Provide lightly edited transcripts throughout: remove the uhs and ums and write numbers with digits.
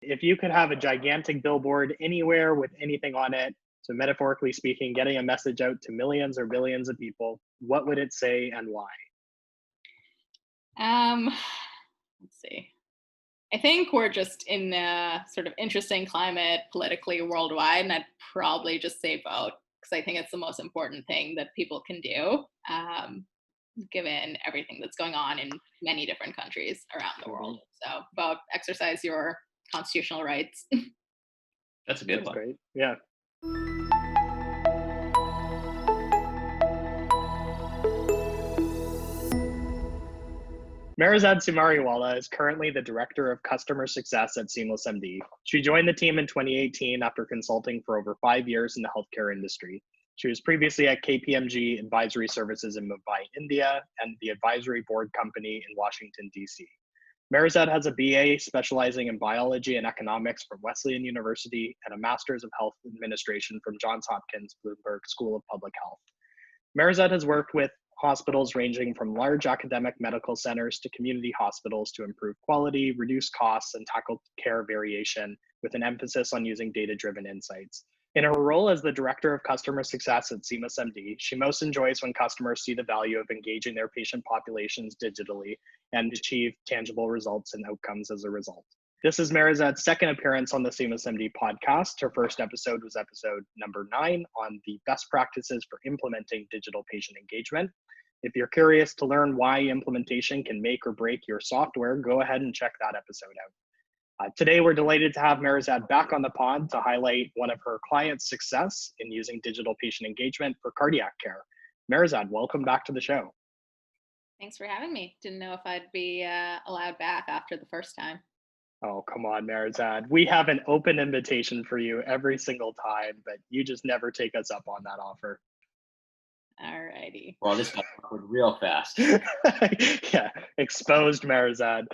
If you could have a gigantic billboard anywhere with anything on it, so metaphorically speaking, getting a message out to millions or billions of people, what would it say and why? Um, let's see. I think we're just in a sort of interesting climate politically worldwide, and I'd probably just say vote because I think it's the most important thing that people can do, given everything that's going on in many different countries around the world. Mhm. So vote, exercise your constitutional rights. That's a good That's one. great. Yeah. Meherazade Sumariwalla is currently the Director of Customer Success at SeamlessMD. She joined the team in 2018 after consulting for over 5 years in the healthcare industry. She was previously at KPMG Advisory Services in Mumbai, India, and the Advisory Board Company in Washington, D.C. Meherazade has a BA specializing in biology and economics from Wesleyan University and a Master's of Health Administration from Johns Hopkins Bloomberg School of Public Health. Meherazade has worked with hospitals ranging from large academic medical centers to community hospitals to improve quality, reduce costs, and tackle care variation with an emphasis on using data-driven insights. In her role as the Director of Customer Success at SeamlessMD, she most enjoys when customers see the value of engaging their patient populations digitally and achieve tangible results and outcomes as a result. This is Meherazade's second appearance on the SeamlessMD podcast. Her first episode was episode number 9 on the best practices for implementing digital patient engagement. If you're curious to learn why implementation can make or break your software, go ahead and check that episode out. Today, we're delighted to have Meherazade back on the pod to highlight one of her clients' success in using digital patient engagement for cardiac care. Meherazade, welcome back to the show. Thanks for having me. Didn't know if I'd be allowed back after the first time. Oh, come on, Meherazade. We have an open invitation for you every single time, but you just never take us up on that offer. Alrighty. Well, this got awkward real fast. Yeah, exposed Meherazade.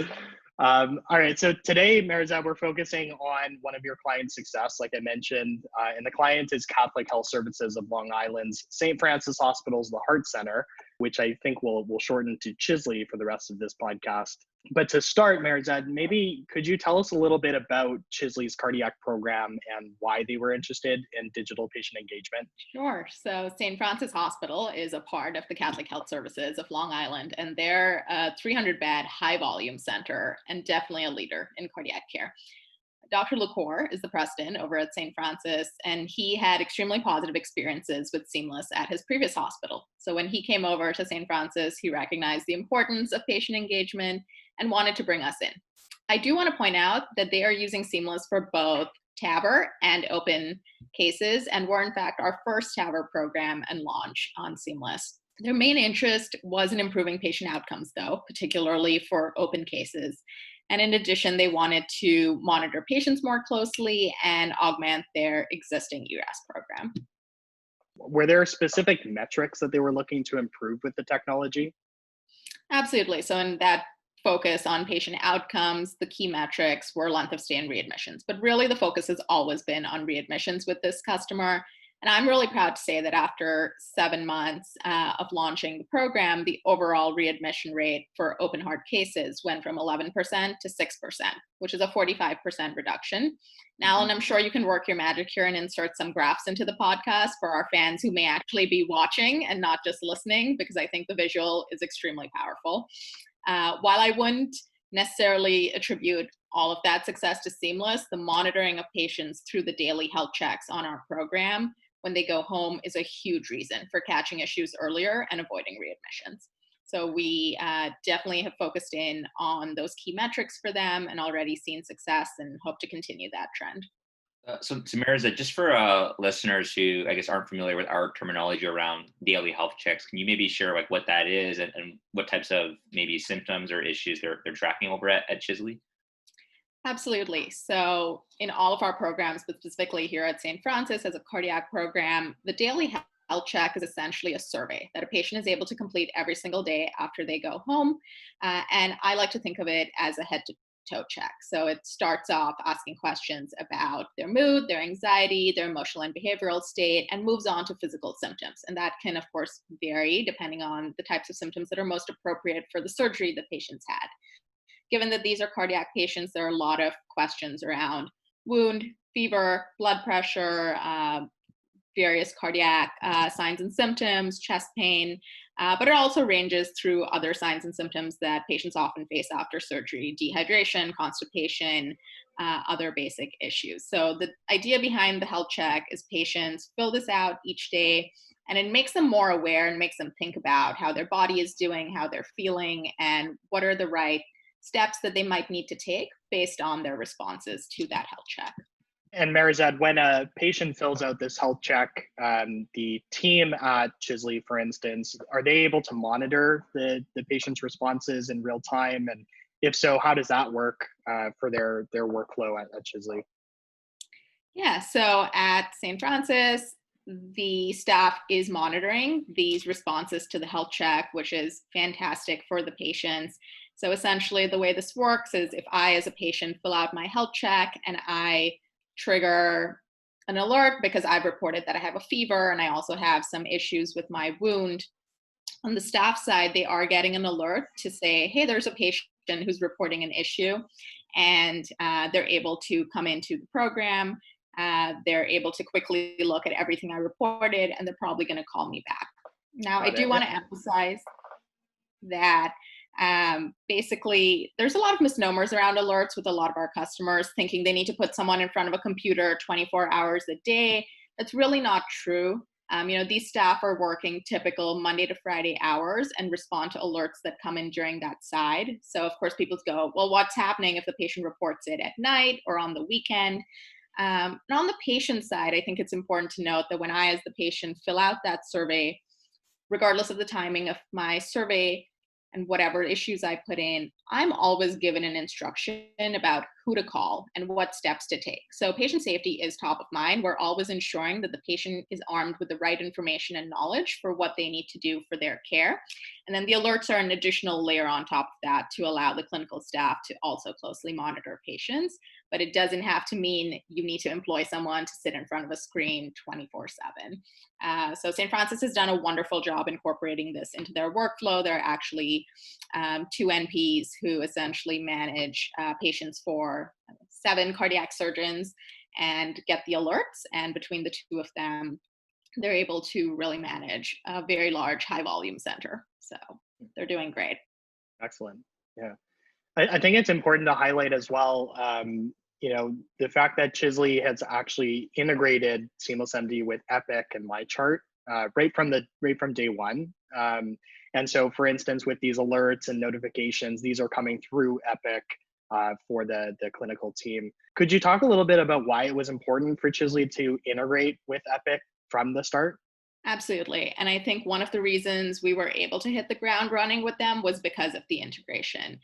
All right, so today, Meherazade, we're focusing on one of your clients' success, like I mentioned, and the client is Catholic Health Services of Long Island's St. Francis Hospital's The Heart Center, which I think we'll shorten to CHSLI for the rest of this podcast. But to start, Meherazade, maybe could you tell us a little bit about CHSLI's cardiac program and why they were interested in digital patient engagement? Sure. So St. Francis Hospital is a part of the Catholic Health Services of Long Island, and they're a 300-bed high-volume center and definitely a leader in cardiac care. Dr. Lucore is the president over at St. Francis, and he had extremely positive experiences with Seamless at his previous hospital. So when he came over to St. Francis, he recognized the importance of patient engagement and wanted to bring us in. I do want to point out that they are using Seamless for both TAVR and open cases, and were in fact our first TAVR program and launch on Seamless. Their main interest was in improving patient outcomes, though, particularly for open cases. And in addition, they wanted to monitor patients more closely and augment their existing ERAS program. Were there specific metrics that they were looking to improve with the technology? Absolutely. So in that focus on patient outcomes, the key metrics were length of stay and readmissions. But really the focus has always been on readmissions with this customer. And I'm really proud to say that after 7 months of launching the program, the overall readmission rate for open heart cases went from 11% to 6%, which is a 45% reduction. Now, and I'm sure you can work your magic here and insert some graphs into the podcast for our fans who may actually be watching and not just listening, because I think the visual is extremely powerful. While I wouldn't necessarily attribute all of that success to Seamless, the monitoring of patients through the daily health checks on our program when they go home is a huge reason for catching issues earlier and avoiding readmissions. So we definitely have focused in on those key metrics for them and already seen success and hope to continue that trend. So Meherazade, just for listeners who I guess aren't familiar with our terminology around daily health checks, can you maybe share like what that is and what types of maybe symptoms or issues they're tracking over at CHSLI? Absolutely. So in all of our programs, but specifically here at St. Francis as a cardiac program, the daily health check is essentially a survey that a patient is able to complete every single day after they go home. And I like to think of it as a head to toe check. So it starts off asking questions about their mood, their anxiety, their emotional and behavioral state, and moves on to physical symptoms. And that can, of course, vary depending on the types of symptoms that are most appropriate for the surgery the patient's had. given that these are cardiac patients, there are a lot of questions around wound, fever, blood pressure, various cardiac signs and symptoms, chest pain, but it also ranges through other signs and symptoms that patients often face after surgery: dehydration, constipation, other basic issues. So the idea behind the health check is patients fill this out each day, and it makes them more aware and makes them think about how their body is doing, how they're feeling, and what are the right steps that they might need to take based on their responses to that health check. And Meherazade, when a patient fills out this health check, the team at CHSLI, for instance, are they able to monitor the patient's responses in real time? And if so, how does that work for their workflow at CHSLI? Yeah, so at St. Francis, the staff is monitoring these responses to the health check, which is fantastic for the patients. So essentially, the way this works is if I, as a patient, fill out my health check and I trigger an alert because I've reported that I have a fever and I also have some issues with my wound, on the staff side, they are getting an alert to say, hey, there's a patient who's reporting an issue, and they're able to come into the program. They're able to quickly look at everything I reported, and they're probably going to call me back. Now, I do want to emphasize that basically there's a lot of misnomers around alerts with a lot of our customers thinking they need to put someone in front of a computer 24 hours a day. That's really not true. These staff are working typical Monday to Friday hours and respond to alerts that come in during that side. So of course people go, well, what's happening if the patient reports it at night or on the weekend? And on the patient side, I think it's important to note that when I, as the patient, fill out that survey, regardless of the timing of my survey and whatever issues I put in, I'm always given an instruction about who to call and what steps to take. So patient safety is top of mind. We're always ensuring that the patient is armed with the right information and knowledge for what they need to do for their care. And then the alerts are an additional layer on top of that to allow the clinical staff to also closely monitor patients. But it doesn't have to mean you need to employ someone to sit in front of a screen 24/7. So St. Francis has done a wonderful job incorporating this into their workflow. There are actually 2 NPs who essentially manage patients for 7 cardiac surgeons and get the alerts. And between the 2 of them, they're able to really manage a very large, high volume center. So they're doing great. Excellent. Yeah. I think it's important to highlight as well, the fact that CHSLI has actually integrated SeamlessMD with Epic and MyChart right from day one. And so, for instance, with these alerts and notifications, these are coming through Epic for the clinical team. Could you talk a little bit about why it was important for CHSLI to integrate with Epic from the start? Absolutely. And I think one of the reasons we were able to hit the ground running with them was because of the integration.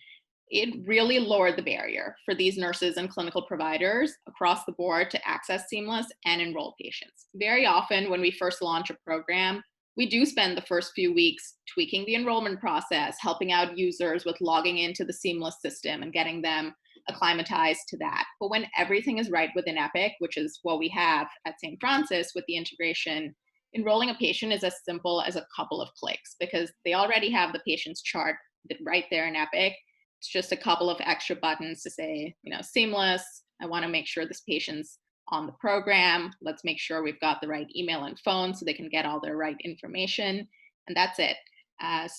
It really lowered the barrier for these nurses and clinical providers across the board to access Seamless and enroll patients. Very often when we first launch a program, we do spend the first few weeks tweaking the enrollment process, helping out users with logging into the Seamless system and getting them acclimatized to that. But when everything is right within Epic, which is what we have at St. Francis with the integration, enrolling a patient is as simple as a couple of clicks because they already have the patient's chart right there in Epic. It's just a couple of extra buttons to say, Seamless, I want to make sure this patient's on the program. Let's make sure we've got the right email and phone so they can get all their right information. And that's it.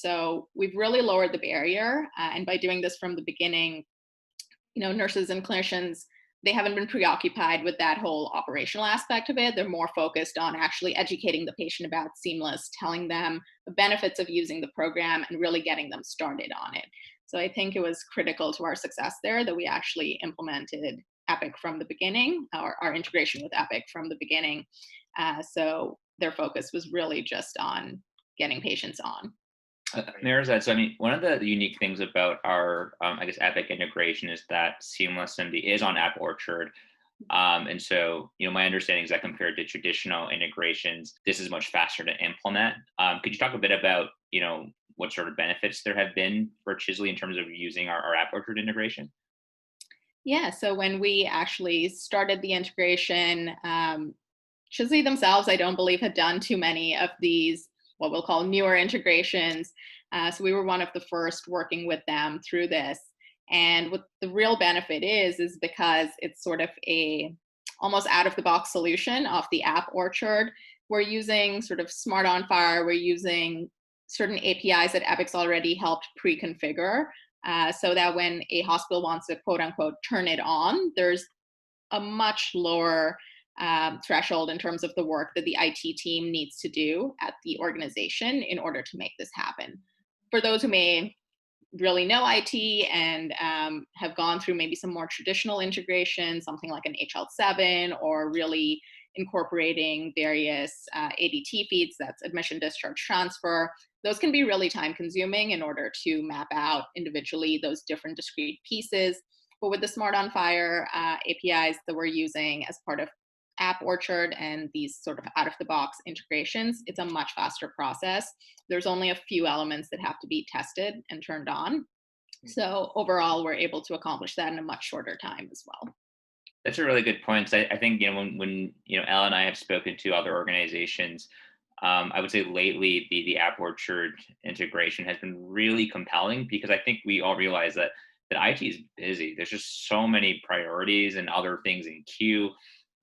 So we've really lowered the barrier. And by doing this from the beginning, nurses and clinicians, they haven't been preoccupied with that whole operational aspect of it. They're more focused on actually educating the patient about Seamless, telling them the benefits of using the program and really getting them started on it. So I think it was critical to our success there that we actually implemented Epic from the beginning, or our integration with Epic from the beginning. So their focus was really just on getting patients on. Meherazade, so one of the unique things about our, Epic integration is that SeamlessMD is on App Orchard. And so, my understanding is that compared to traditional integrations, this is much faster to implement. Could you talk a bit about, what sort of benefits there have been for CHSLI in terms of using our App Orchard integration? Yeah, so when we actually started the integration, CHSLI themselves, I don't believe, had done too many of these, what we'll call newer integrations. So we were one of the first working with them through this. And what the real benefit is because it's sort of a almost out of the box solution of the app orchard. We're using sort of smart on fire. We're using certain APIs that Epic's already helped pre-configure, so that when a hospital wants to quote unquote turn it on, there's a much lower threshold in terms of the work that the IT team needs to do at the organization in order to make this happen. For those who may really know IT and have gone through maybe some more traditional integration, something like an HL7, or really incorporating various ADT feeds, that's admission, discharge, transfer, those can be really time consuming in order to map out individually those different discrete pieces. But with the Smart on Fire APIs that we're using as part of App Orchard and these sort of out of the box integrations, it's a much faster process. There's only a few elements that have to be tested and turned on. So overall, we're able to accomplish that in a much shorter time as well. That's a really good point. I think, when Elle and I have spoken to other organizations, I would say lately the App Orchard integration has been really compelling, because I think we all realize that IT is busy. There's just so many priorities and other things in queue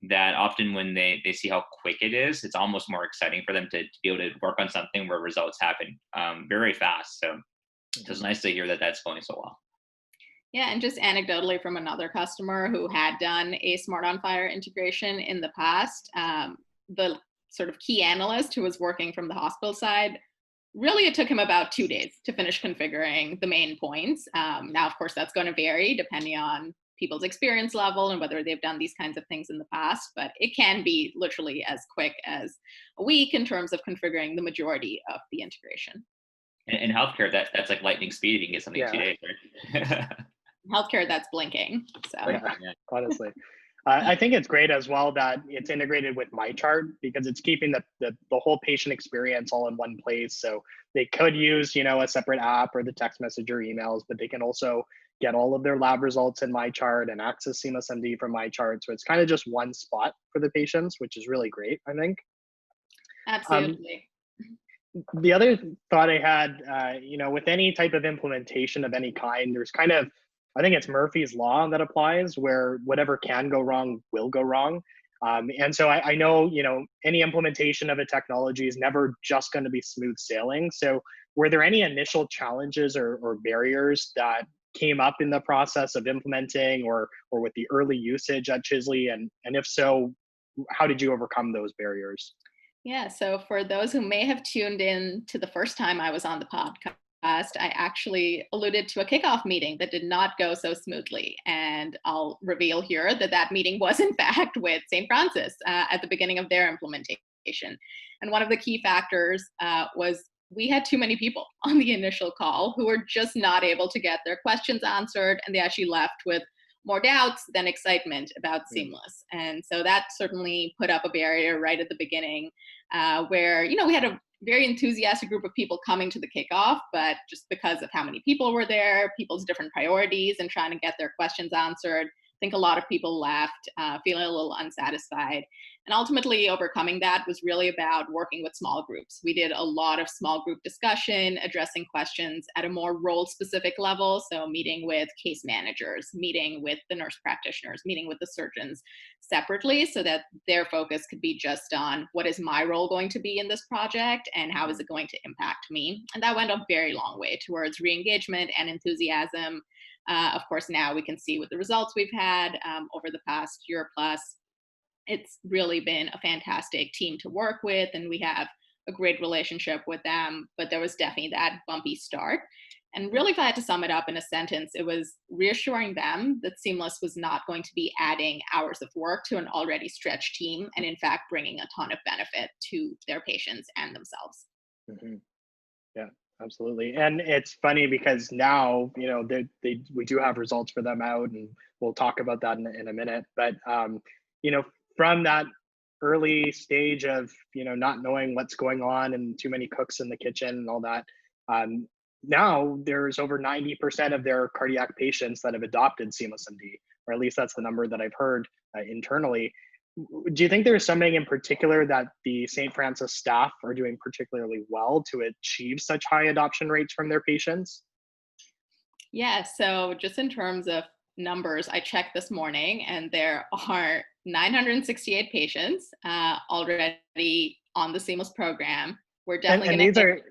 that often when they see how quick it is, it's almost more exciting for them to be able to work on something where results happen very fast. So it's nice to hear that that's going so well. Yeah, and just anecdotally from another customer who had done a Smart on Fire integration in the past, the sort of key analyst who was working from the hospital side, really it took him about 2 days to finish configuring the main points. Now, of course, that's going to vary depending on people's experience level and whether they've done these kinds of things in the past, but it can be literally as quick as a week in terms of configuring the majority of the integration. In healthcare, that's like lightning speed. You can get something in 2 days, right? Healthcare, that's blinking. So yeah. Honestly. I think it's great as well that it's integrated with MyChart, because it's keeping the whole patient experience all in one place. So they could use, a separate app or the text message or emails, but they can also get all of their lab results in MyChart and access SeamlessMD from MyChart. So it's kind of just one spot for the patients, which is really great, I think. Absolutely. The other thought I had, with any type of implementation of any kind, there's kind of, I think it's Murphy's Law that applies, where whatever can go wrong will go wrong. And so I know, any implementation of a technology is never just going to be smooth sailing. So were there any initial challenges or barriers that came up in the process of implementing or with the early usage at CHSLI? And if so, how did you overcome those barriers? Yeah, so for those who may have tuned in to the first time I was on the podcast, I actually alluded to a kickoff meeting that did not go so smoothly. And I'll reveal here that meeting was in fact with St. Francis at the beginning of their implementation. And one of the key factors was we had too many people on the initial call who were just not able to get their questions answered, and they actually left with more doubts than excitement about Seamless. And so that certainly put up a barrier right at the beginning, where, we had a very enthusiastic group of people coming to the kickoff, but just because of how many people were there, people's different priorities and trying to get their questions answered, I think a lot of people left feeling a little unsatisfied. And ultimately overcoming that was really about working with small groups. We did a lot of small group discussion, addressing questions at a more role-specific level. So meeting with case managers, meeting with the nurse practitioners, meeting with the surgeons separately, so that their focus could be just on what is my role going to be in this project and how is it going to impact me. And that went a very long way towards re-engagement and enthusiasm. Of course, now we can see with the results we've had over the past year plus, it's really been a fantastic team to work with, and we have a great relationship with them. But there was definitely that bumpy start. And really, if I had to sum it up in a sentence, it was reassuring them that Seamless was not going to be adding hours of work to an already stretched team, and in fact, bringing a ton of benefit to their patients and themselves. Mm-hmm. Yeah, absolutely. And it's funny because now, we do have results for them out, and we'll talk about that in a minute. But, from that early stage of, not knowing what's going on and too many cooks in the kitchen and all that, now there's over 90% of their cardiac patients that have adopted SeamlessMD, or at least that's the number that I've heard internally. Do you think there's something in particular that the St. Francis staff are doing particularly well to achieve such high adoption rates from their patients? Yeah, so just in terms of numbers, I checked this morning and there are 968 patients already on the Seamless program. We're definitely And going these to hit. are,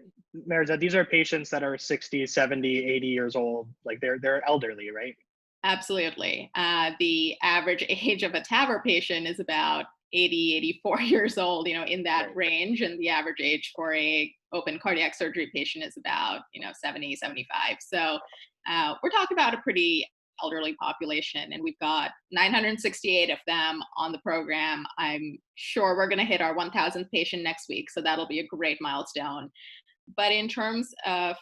Meherazade, these are patients that are 60, 70, 80 years old. Like they're elderly, right? Absolutely. The average age of a TAVR patient is about 80, 84 years old, in that Right. range. And the average age for a open cardiac surgery patient is about, 70, 75. So we're talking about a pretty elderly population, and we've got 968 of them on the program. I'm sure we're going to hit our 1,000th patient next week. So that'll be a great milestone. But in terms of,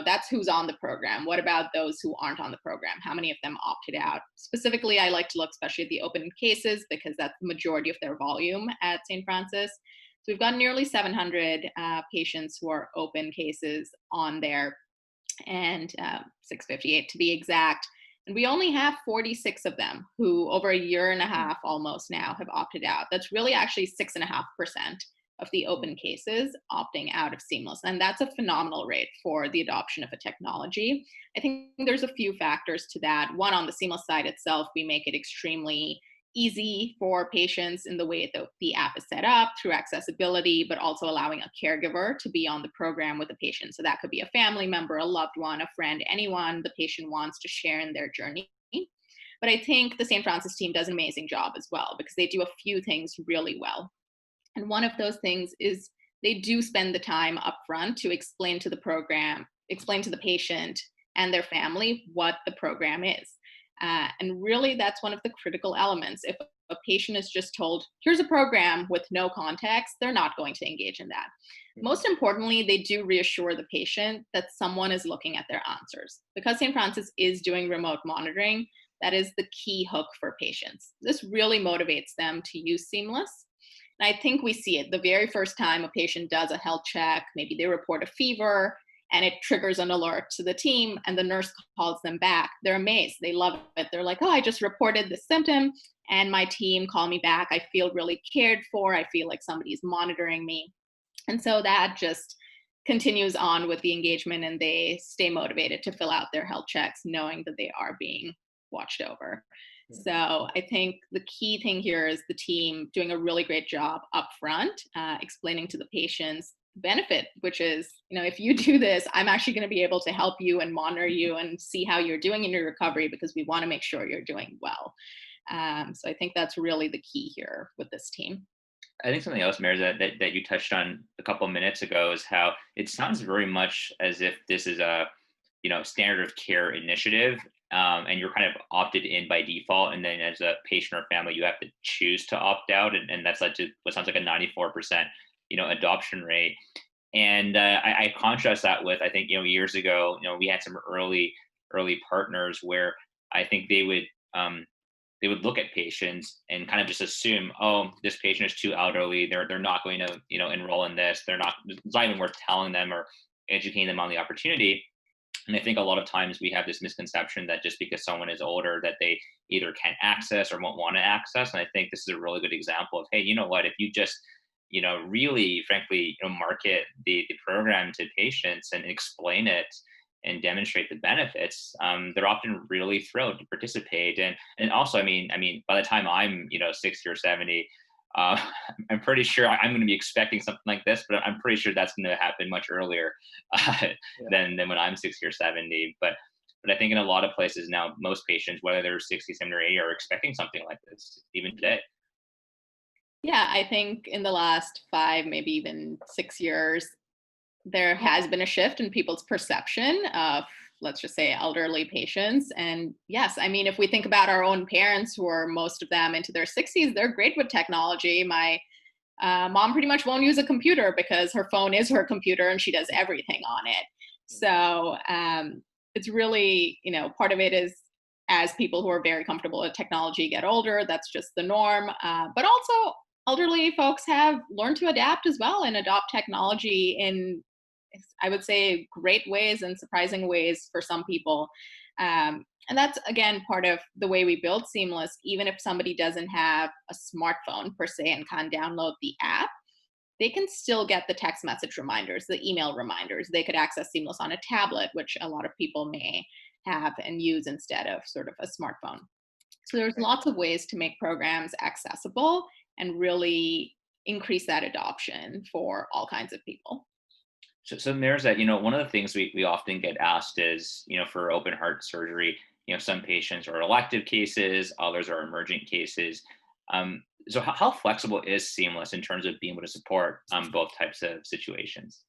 that's who's on the program. What about those who aren't on the program? How many of them opted out? Specifically, I like to look especially at the open cases because that's the majority of their volume at St. Francis. So we've got nearly 700 patients who are open cases on there, and 658 to be exact. And we only have 46 of them who, over a year and a half almost now, have opted out. That's really actually 6.5% of the open cases opting out of Seamless. And that's a phenomenal rate for the adoption of a technology. I think there's a few factors to that. One, on the Seamless side itself, we make it extremely easy for patients in the way that the app is set up through accessibility, but also allowing a caregiver to be on the program with the patient. So that could be a family member, a loved one, a friend, anyone the patient wants to share in their journey. But I think the St. Francis team does an amazing job as well because they do a few things really well. And one of those things is they do spend the time upfront to explain to the program, explain to the patient and their family what the program is. And really, that's one of the critical elements. If a patient is just told, here's a program with no context, they're not going to engage in that. Most importantly, they do reassure the patient that someone is looking at their answers. Because St. Francis is doing remote monitoring, that is the key hook for patients. This really motivates them to use Seamless. And I think we see it the very first time a patient does a health check, maybe they report a fever, and it triggers an alert to the team and the nurse calls them back. They're amazed. They love it. They're like, oh, I just reported this symptom and my team called me back. I feel really cared for. I feel like somebody's monitoring me. And so that just continues on with the engagement, and they stay motivated to fill out their health checks knowing that they are being watched over. So I think the key thing here is the team doing a really great job up front, explaining to the patients benefit, which is, if you do this, I'm actually going to be able to help you and monitor you and see how you're doing in your recovery because we want to make sure you're doing well. So I think that's really the key here with this team. I think something else, Mary, that you touched on a couple of minutes ago is how it sounds very much as if this is a standard of care initiative, and you're kind of opted in by default, and then as a patient or family, you have to choose to opt out, and that's led to what sounds like a 94% adoption rate. And I contrast that with, I think, years ago, we had some early partners where I think they would look at patients and kind of just assume, oh, this patient is too elderly. They're not going to, enroll in this. It's not even worth telling them or educating them on the opportunity. And I think a lot of times we have this misconception that just because someone is older that they either can't access or won't want to access. And I think this is a really good example of, hey, you know what, if you just, really frankly, market the program to patients and explain it and demonstrate the benefits, they're often really thrilled to participate. And also, I mean, by the time I'm 60 or 70, I'm pretty sure I'm going to be expecting something like this, but I'm pretty sure that's going to happen much earlier than when I'm 60 or 70. But I think in a lot of places now, most patients, whether they're 60, 70, or 80, are expecting something like this even today. Yeah, I think in the last 5, maybe even 6 years, there has been a shift in people's perception of, let's just say, elderly patients. And yes, I mean, if we think about our own parents, who are most of them into their 60s, they're great with technology. My mom pretty much won't use a computer because her phone is her computer and she does everything on it. So it's really, part of it is, as people who are very comfortable with technology get older, that's just the norm. But also, elderly folks have learned to adapt as well and adopt technology in, I would say, great ways and surprising ways for some people. And that's, again, part of the way we build Seamless. Even if somebody doesn't have a smartphone per se and can't download the app, they can still get the text message reminders, the email reminders. They could access Seamless on a tablet, which a lot of people may. have and use instead of sort of a smartphone. So there's lots of ways to make programs accessible and really increase that adoption for all kinds of people. So Meherazade, one of the things we often get asked is, for open heart surgery, some patients are elective cases, others are emergent cases. So how flexible is Seamless in terms of being able to support both types of situations?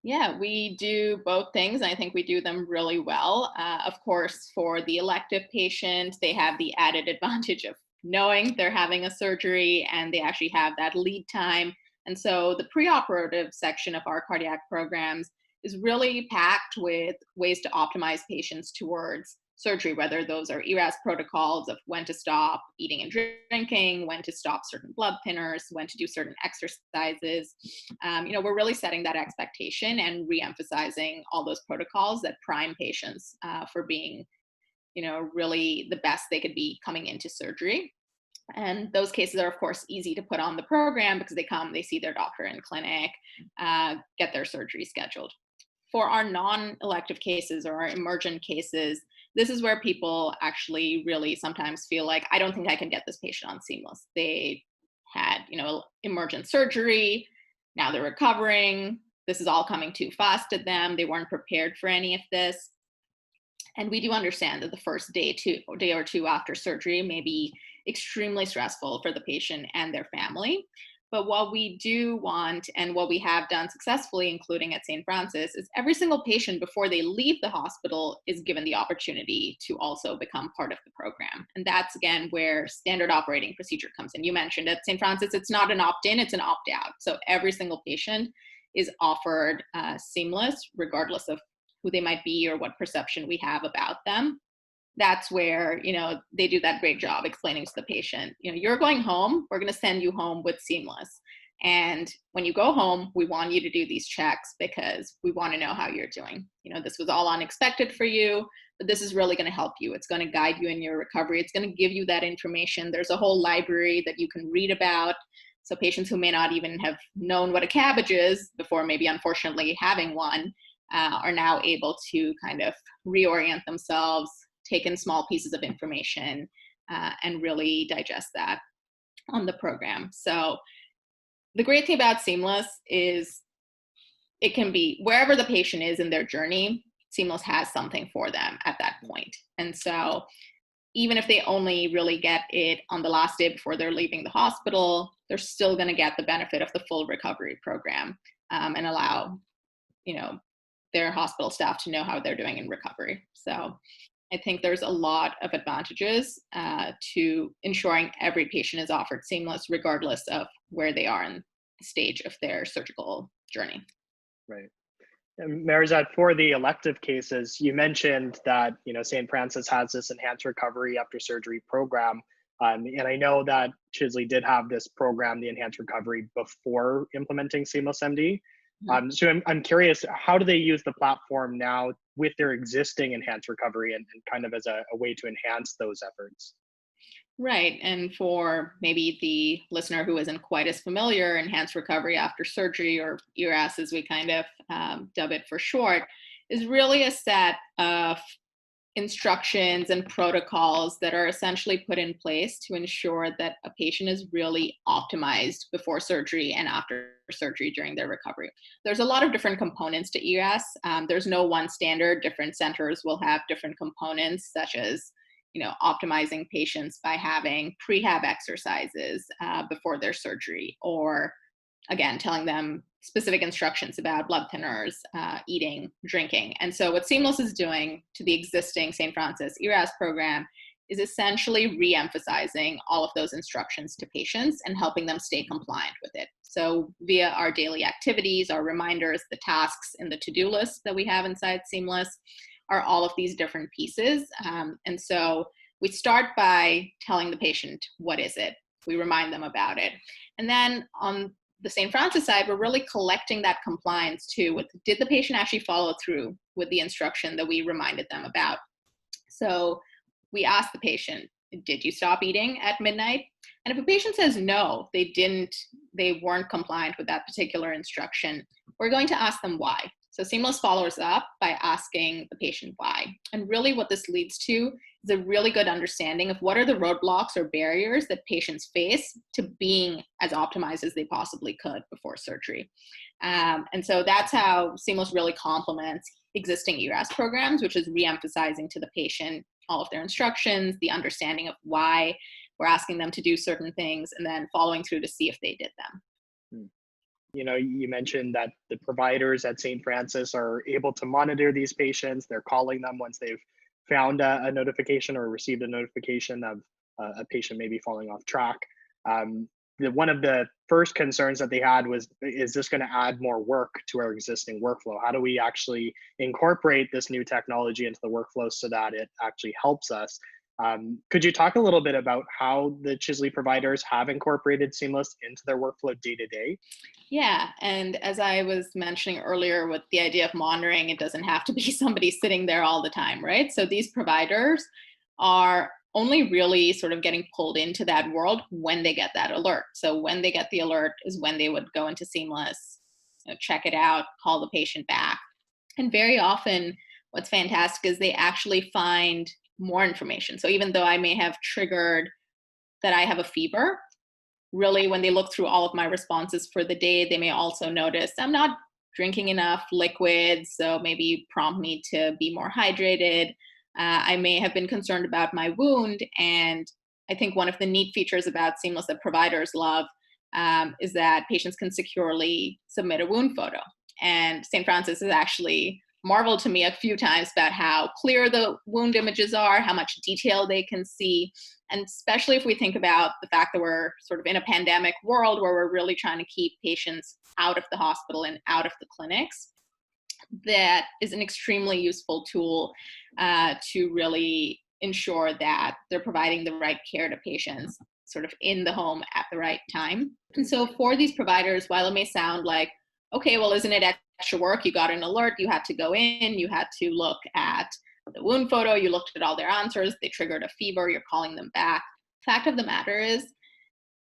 Yeah, we do both things. And I think we do them really well. Of course, for the elective patient, they have the added advantage of knowing they're having a surgery and they actually have that lead time. And so the preoperative section of our cardiac programs is really packed with ways to optimize patients towards surgery, whether those are ERAS protocols of when to stop eating and drinking, when to stop certain blood thinners, when to do certain exercises. We're really setting that expectation and re-emphasizing all those protocols that prime patients for being, really the best they could be coming into surgery. And those cases are, of course, easy to put on the program because they come, they see their doctor in clinic, get their surgery scheduled. For our non-elective cases or our emergent cases, this is where people actually really sometimes feel like, I don't think I can get this patient on Seamless. They had, emergent surgery. Now they're recovering. This is all coming too fast at them. They weren't prepared for any of this. And we do understand that the first day or two after surgery may be extremely stressful for the patient and their family. But what we do want, and what we have done successfully, including at St. Francis, is every single patient before they leave the hospital is given the opportunity to also become part of the program. And that's, again, where standard operating procedure comes in. You mentioned at St. Francis, it's not an opt-in, it's an opt-out. So every single patient is offered Seamless, regardless of who they might be or what perception we have about them. That's where, they do that great job explaining to the patient, you're going home, we're going to send you home with Seamless. And when you go home, we want you to do these checks because we want to know how you're doing. This was all unexpected for you, but this is really going to help you. It's going to guide you in your recovery. It's going to give you that information. There's a whole library that you can read about. So patients who may not even have known what a cabbage is before maybe unfortunately having one are now able to kind of reorient themselves, take in small pieces of information, and really digest that on the program. So the great thing about Seamless is it can be wherever the patient is in their journey, Seamless has something for them at that point. And so even if they only really get it on the last day before they're leaving the hospital, they're still going to get the benefit of the full recovery program and allow, their hospital staff to know how they're doing in recovery. So I think there's a lot of advantages to ensuring every patient is offered Seamless, regardless of where they are in the stage of their surgical journey. Right. And Meherazade, for the elective cases, you mentioned that St. Francis has this enhanced recovery after surgery program, and I know that CHSLI did have this program, the enhanced recovery, before implementing SeamlessMD. So I'm curious, how do they use the platform now with their existing enhanced recovery and kind of as a way to enhance those efforts? Right. And for maybe the listener who isn't quite as familiar, enhanced recovery after surgery, or ERAS as we kind of dub it for short, is really a set of instructions and protocols that are essentially put in place to ensure that a patient is really optimized before surgery and after surgery during their recovery. There's a lot of different components to ERAS. There's no one standard. Different centers will have different components, such as optimizing patients by having prehab exercises before their surgery, or again, telling them specific instructions about blood thinners, eating, drinking. And so what Seamless is doing to the existing St. Francis ERAS program is essentially re-emphasizing all of those instructions to patients and helping them stay compliant with it. So via our daily activities, our reminders, the tasks, and the to-do list that we have inside Seamless are all of these different pieces. And so we start by telling the patient, what is it? We remind them about it. And then on the St. Francis side, we're really collecting that compliance too with, did the patient actually follow through with the instruction that we reminded them about? So we ask the patient, did you stop eating at midnight? And if a patient says no, they weren't compliant with that particular instruction, we're going to ask them why. So Seamless follows up by asking the patient why. And really what this leads to is a really good understanding of what are the roadblocks or barriers that patients face to being as optimized as they possibly could before surgery. And so that's how Seamless really complements existing ERAS programs, which is re-emphasizing to the patient all of their instructions, the understanding of why we're asking them to do certain things, and then following through to see if they did them. You know, you mentioned that the providers at St. Francis are able to monitor these patients. They're calling them once they've found a notification or received a notification of a patient maybe falling off track. One of the first concerns that they had was, is this going to add more work to our existing workflow? How do we actually incorporate this new technology into the workflow so that it actually helps us? Could you talk a little bit about how the CHSLI providers have incorporated Seamless into their workflow day to day? Yeah, and as I was mentioning earlier with the idea of monitoring, it doesn't have to be somebody sitting there all the time, right? So these providers are only really sort of getting pulled into that world when they get that alert. So when they get the alert is when they would go into Seamless, check it out, call the patient back. And very often what's fantastic is they actually find more information. So even though I may have triggered that I have a fever, really when they look through all of my responses for the day, they may also notice I'm not drinking enough liquids, so maybe prompt me to be more hydrated. I may have been concerned about my wound, and I think one of the neat features about Seamless that providers love is that patients can securely submit a wound photo. And St. Francis has actually marveled to me a few times about how clear the wound images are, how much detail they can see. And especially if we think about the fact that we're sort of in a pandemic world where we're really trying to keep patients out of the hospital and out of the clinics, that is an extremely useful tool to really ensure that they're providing the right care to patients sort of in the home at the right time. And so for these providers, while it may sound like, okay, well, isn't it extra work? You got an alert, you had to go in, you had to look at the wound photo, you looked at all their answers, they triggered a fever, you're calling them back. Fact of the matter is,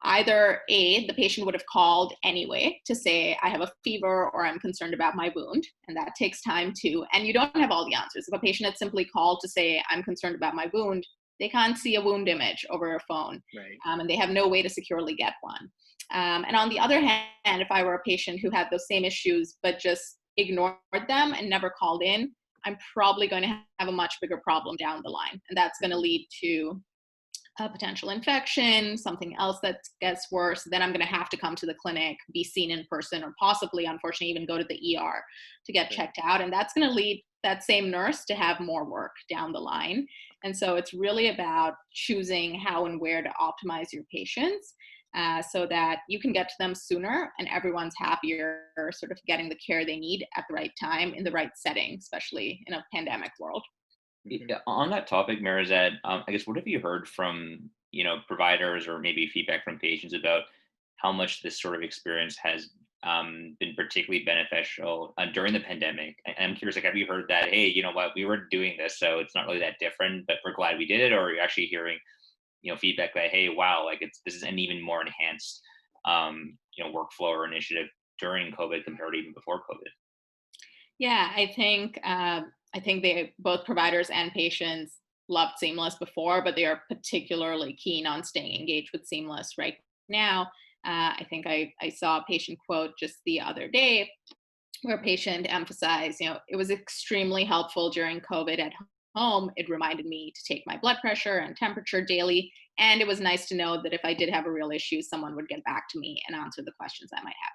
either A, the patient would have called anyway to say, I have a fever or I'm concerned about my wound, and that takes time too. And you don't have all the answers. If a patient had simply called to say, I'm concerned about my wound, they can't see a wound image over a phone, Right. And they have no way to securely get one. And on the other hand, if I were a patient who had those same issues but just ignored them and never called in, I'm probably going to have a much bigger problem down the line. And that's going to lead to a potential infection, something else that gets worse. Then I'm going to have to come to the clinic, be seen in person, or possibly, unfortunately, even go to the ER to get checked out. And that's going to lead that same nurse to have more work down the line. And so it's really about choosing how and where to optimize your patients so that you can get to them sooner and everyone's happier, sort of getting the care they need at the right time in the right setting, especially in a pandemic world. Yeah, on that topic, Meherazade, I guess what have you heard from providers or maybe feedback from patients about how much this sort of experience has been particularly beneficial during the pandemic? I'm curious, like, have you heard that, hey, you know what, we were doing this, so it's not really that different, but we're glad we did it, or are you actually hearing feedback that, hey, wow, like this is an even more enhanced workflow or initiative during COVID compared to even before COVID? Yeah, I think they both providers and patients loved Seamless before, but they are particularly keen on staying engaged with Seamless right now. I think I saw a patient quote just the other day where a patient emphasized, it was extremely helpful during COVID at home. It reminded me to take my blood pressure and temperature daily. And it was nice to know that if I did have a real issue, someone would get back to me and answer the questions I might have.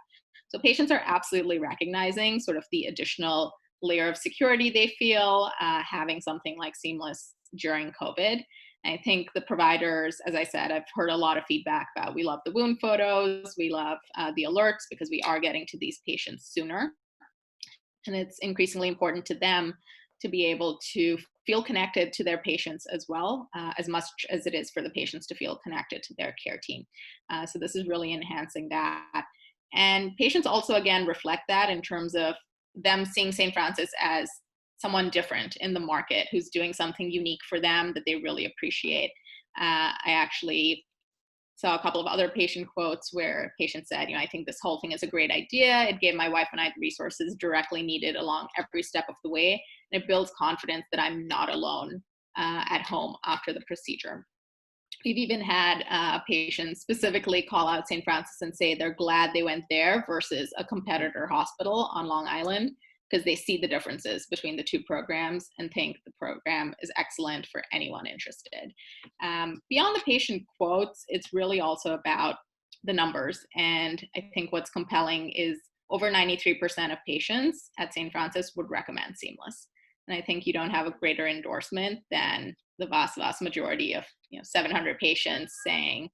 So patients are absolutely recognizing sort of the additional layer of security they feel having something like Seamless during COVID. And I think the providers, as I said, I've heard a lot of feedback about we love the wound photos, we love the alerts because we are getting to these patients sooner. And it's increasingly important to them to be able to feel connected to their patients as well, as much as it is for the patients to feel connected to their care team. So this is really enhancing that. And patients also, again, reflect that in terms of them seeing St. Francis as someone different in the market who's doing something unique for them that they really appreciate. I actually saw a couple of other patient quotes where patients said, I think this whole thing is a great idea. It gave my wife and I the resources directly needed along every step of the way. And it builds confidence that I'm not alone at home after the procedure. We've even had patients specifically call out St. Francis and say they're glad they went there versus a competitor hospital on Long Island, because they see the differences between the two programs and think the program is excellent for anyone interested. Beyond the patient quotes, it's really also about the numbers. And I think what's compelling is over 93% of patients at St. Francis would recommend Seamless. And I think you don't have a greater endorsement than the vast, vast majority of 700 patients saying,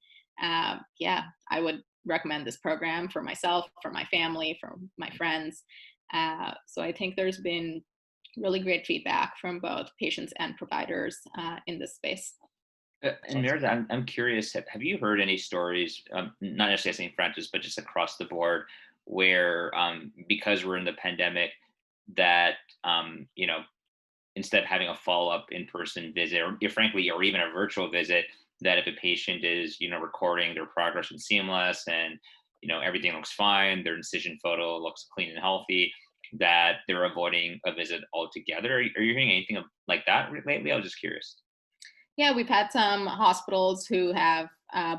yeah, I would recommend this program for myself, for my family, for my friends. So I think there's been really great feedback from both patients and providers in this space. And Meherazade, I'm curious, have you heard any stories, not necessarily at St. Francis, but just across the board, where because we're in the pandemic, that instead of having a follow-up in-person visit, or frankly, or even a virtual visit, that if a patient is recording their progress in Seamless and everything looks fine, their incision photo looks clean and healthy, that they're avoiding a visit altogether? Are you hearing anything like that lately? I was just curious. Yeah, we've had some hospitals who have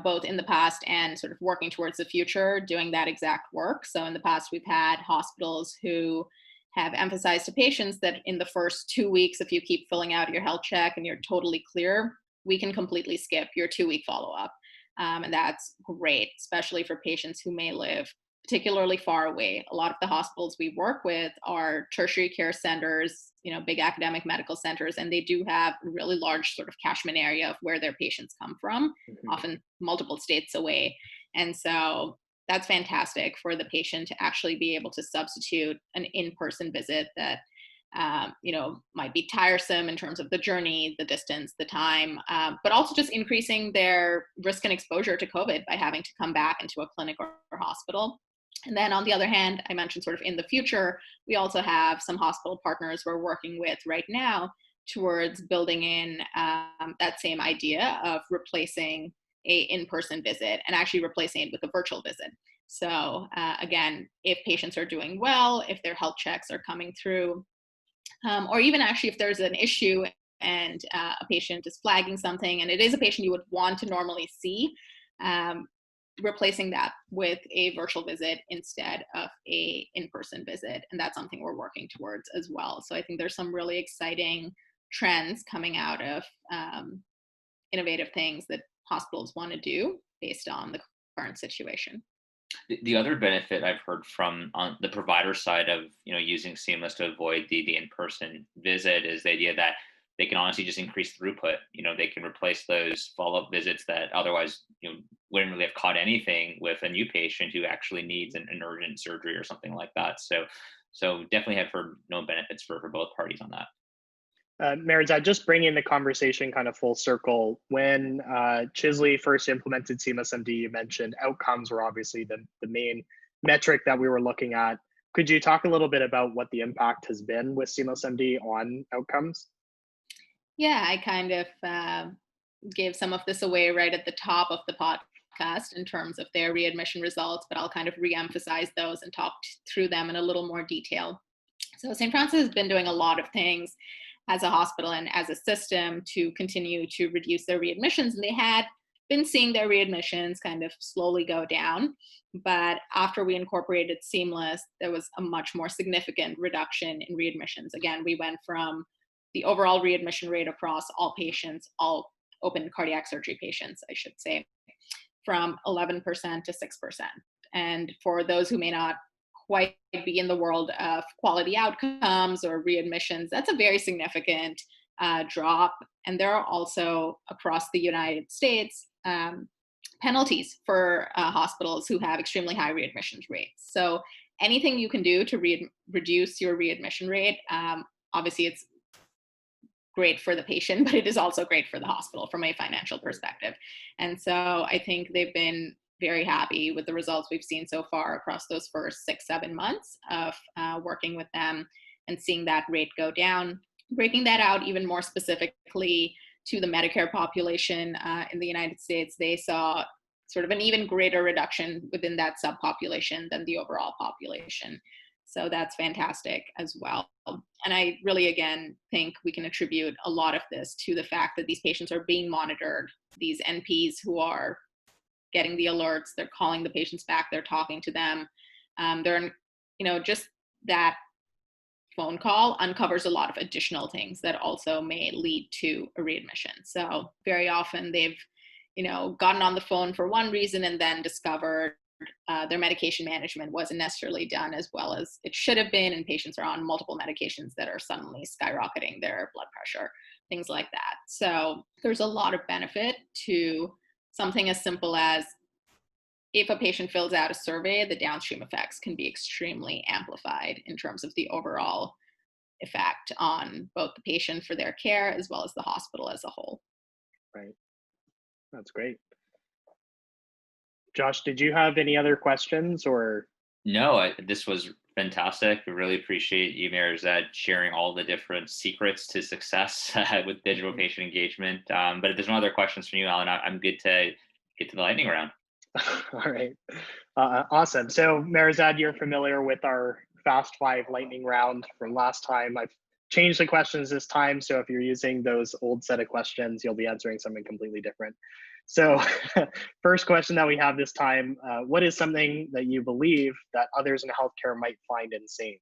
both in the past and sort of working towards the future doing that exact work. So in the past, we've had hospitals who have emphasized to patients that in the first 2 weeks, if you keep filling out your health check and you're totally clear, we can completely skip your 2-week follow-up. And that's great, especially for patients who may live particularly far away. A lot of the hospitals we work with are tertiary care centers, big academic medical centers, and they do have a really large sort of catchment area of where their patients come from, often multiple states away. And so that's fantastic for the patient to actually be able to substitute an in-person visit that might be tiresome in terms of the journey, the distance, the time, but also just increasing their risk and exposure to COVID by having to come back into a clinic or hospital. And then on the other hand, I mentioned sort of in the future, we also have some hospital partners we're working with right now towards building in that same idea of replacing a in-person visit and actually replacing it with a virtual visit. So again, if patients are doing well, if their health checks are coming through, or even actually if there's an issue and a patient is flagging something and it is a patient you would want to normally see, replacing that with a virtual visit instead of a in-person visit. And that's something we're working towards as well. So I think there's some really exciting trends coming out of innovative things that hospitals want to do based on the current situation. The other benefit I've heard from on the provider side of using Seamless to avoid the in-person visit is the idea that they can honestly just increase throughput. They can replace those follow-up visits that otherwise wouldn't really have caught anything with a new patient who actually needs an urgent surgery or something like that. So definitely have heard benefits for both parties on that. Meherazade, just bringing the conversation kind of full circle, when CHSLI first implemented SeamlessMD, you mentioned outcomes were obviously the main metric that we were looking at. Could you talk a little bit about what the impact has been with SeamlessMD on outcomes? Yeah, I kind of gave some of this away right at the top of the podcast in terms of their readmission results, but I'll kind of re-emphasize those and talk through them in a little more detail. So St. Francis has been doing a lot of things as a hospital and as a system to continue to reduce their readmissions. And they had been seeing their readmissions kind of slowly go down. But after we incorporated Seamless, there was a much more significant reduction in readmissions. Again, we went from the overall readmission rate across all patients, all open cardiac surgery patients, I should say, from 11% to 6%. And for those who may not quite be in the world of quality outcomes or readmissions, that's a very significant drop. And there are also across the United States penalties for hospitals who have extremely high readmissions rates. So anything you can do to reduce your readmission rate, obviously it's great for the patient, but it is also great for the hospital from a financial perspective. And so I think they've been very happy with the results we've seen so far across those first 6-7 months of working with them and seeing that rate go down. Breaking that out even more specifically to the Medicare population in the United States, they saw sort of an even greater reduction within that subpopulation than the overall population. So that's fantastic as well. And I really, again, think we can attribute a lot of this to the fact that these patients are being monitored. These NPs who are getting the alerts, they're calling the patients back, they're talking to them. Just that phone call uncovers a lot of additional things that also may lead to a readmission. So very often they've, gotten on the phone for one reason and then discovered their medication management wasn't necessarily done as well as it should have been, and patients are on multiple medications that are suddenly skyrocketing their blood pressure, things like that. So there's a lot of benefit to something as simple as, if a patient fills out a survey, the downstream effects can be extremely amplified in terms of the overall effect on both the patient for their care as well as the hospital as a whole. Right. That's great. Josh, did you have any other questions or? No, this was fantastic. We really appreciate you, Meherazade, sharing all the different secrets to success with digital patient engagement. But if there's no other questions from you, Alan, I'm good to get to the lightning round. All right. Awesome. So Meherazade, you're familiar with our Fast 5 lightning round from last time. I've changed the questions this time. So if you're using those old set of questions, you'll be answering something completely different. So first question that we have this time, what is something that you believe that others in healthcare might find insane?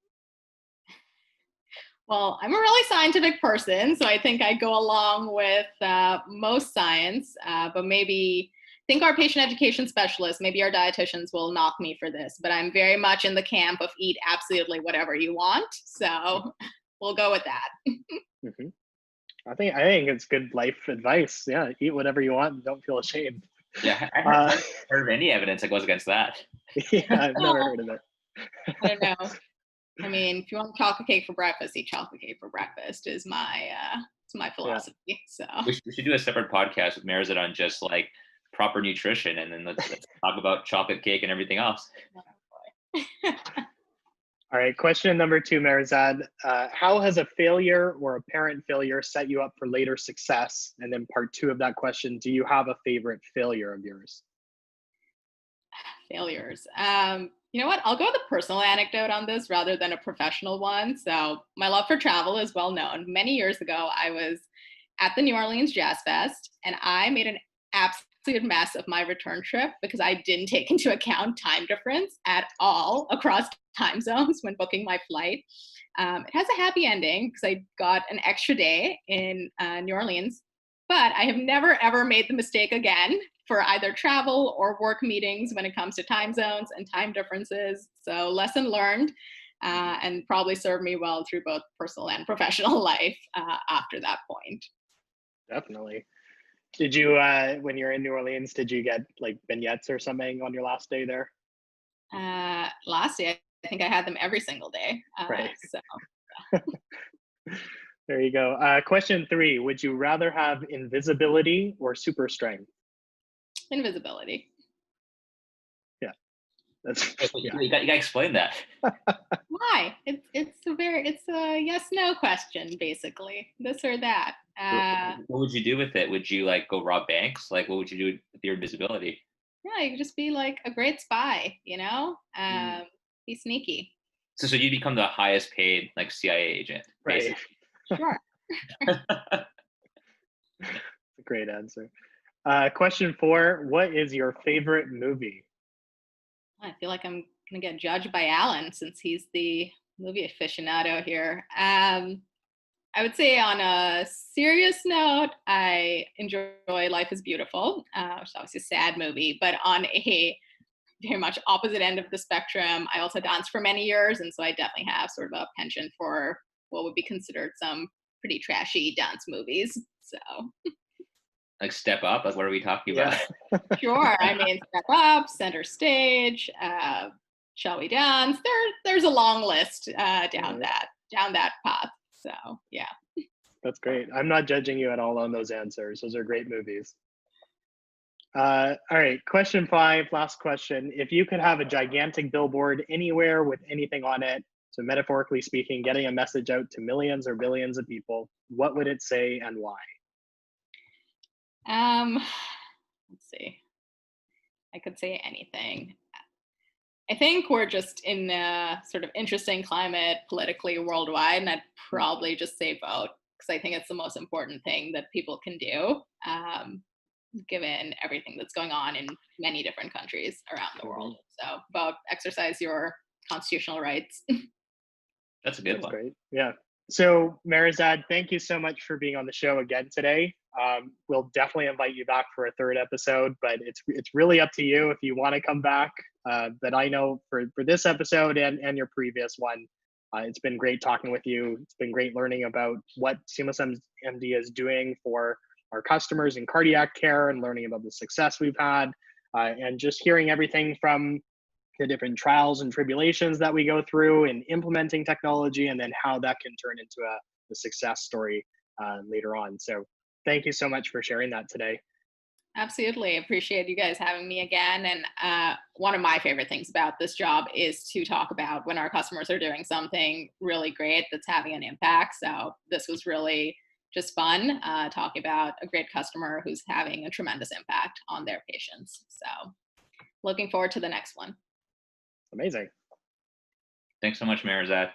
Well, I'm a really scientific person, so I think I go along with most science, but maybe I think our patient education specialists, maybe our dietitians will knock me for this, but I'm very much in the camp of eat absolutely whatever you want. So we'll go with that. Mm-hmm. I think it's good life advice. Yeah, eat whatever you want and don't feel ashamed. Yeah, I haven't heard of any evidence that goes against that. Yeah, I've never heard of it. I don't know. I mean, if you want chocolate cake for breakfast, eat chocolate cake for breakfast is my philosophy. Yeah. So we should do a separate podcast with Meherazade on just like proper nutrition, and then let's talk about chocolate cake and everything else. All right, question number 2, Meherazade. How has a failure or apparent failure set you up for later success? And then part 2 of that question, do you have a favorite failure of yours? Failures. You know what? I'll go with a personal anecdote on this rather than a professional one. So my love for travel is well known. Many years ago, I was at the New Orleans Jazz Fest, and I made an absolute mess of my return trip because I didn't take into account time difference at all across time zones when booking my flight. It has a happy ending because I got an extra day in New Orleans, but I have never ever made the mistake again for either travel or work meetings when it comes to time zones and time differences. So lesson learned, and probably served me well through both personal and professional life after that point. Definitely. Did you, when you're in New Orleans, did you get like vignettes or something on your last day there? Last day, I think I had them every single day. Right. So. There you go. Question 3, would you rather have invisibility or super strength? Invisibility. Yeah. That's, yeah. You got to explain that. Why? It's a yes/no question, basically. This or that. What would you do with it? Would you like go rob banks? Like, what would you do with your invisibility? Yeah, you could just be like a great spy, be sneaky. So you'd become the highest paid like CIA agent, right? Sure. That's a great answer. Question 4, what is your favorite movie? I feel like I'm gonna get judged by Alan since he's the movie aficionado here. I would say on a serious note, I enjoy Life is Beautiful, which is obviously a sad movie, but on a very much opposite end of the spectrum, I also danced for many years, and so I definitely have sort of a penchant for what would be considered some pretty trashy dance movies. So, like Step Up, like what are we talking about? Sure, I mean Step Up, Center Stage, Shall We Dance? There's a long list down that path. So yeah. That's great. I'm not judging you at all on those answers. Those are great movies. All right, question 5, last question. If you could have a gigantic billboard anywhere with anything on it, so metaphorically speaking, getting a message out to millions or billions of people, what would it say and why? Let's see. I could say anything. I think we're just in a sort of interesting climate politically worldwide, and I'd probably just say vote, because I think it's the most important thing that people can do, given everything that's going on in many different countries around the world. So vote, exercise your constitutional rights. That's a good That's one. great. Yeah. So Meherazade, thank you so much for being on the show again today. We'll definitely invite you back for a third episode, but it's really up to you if you want to come back. But I know for this episode and your previous one, it's been great talking with you. It's been great learning about what SeamlessMD is doing for our customers in cardiac care and learning about the success we've had, and just hearing everything from the different trials and tribulations that we go through in implementing technology, and then how that can turn into a success story later on. So thank you so much for sharing that today. Absolutely. Appreciate you guys having me again. And one of my favorite things about this job is to talk about when our customers are doing something really great that's having an impact. So this was really just fun talking about a great customer who's having a tremendous impact on their patients. So looking forward to the next one. Amazing. Thanks so much, Meherazade.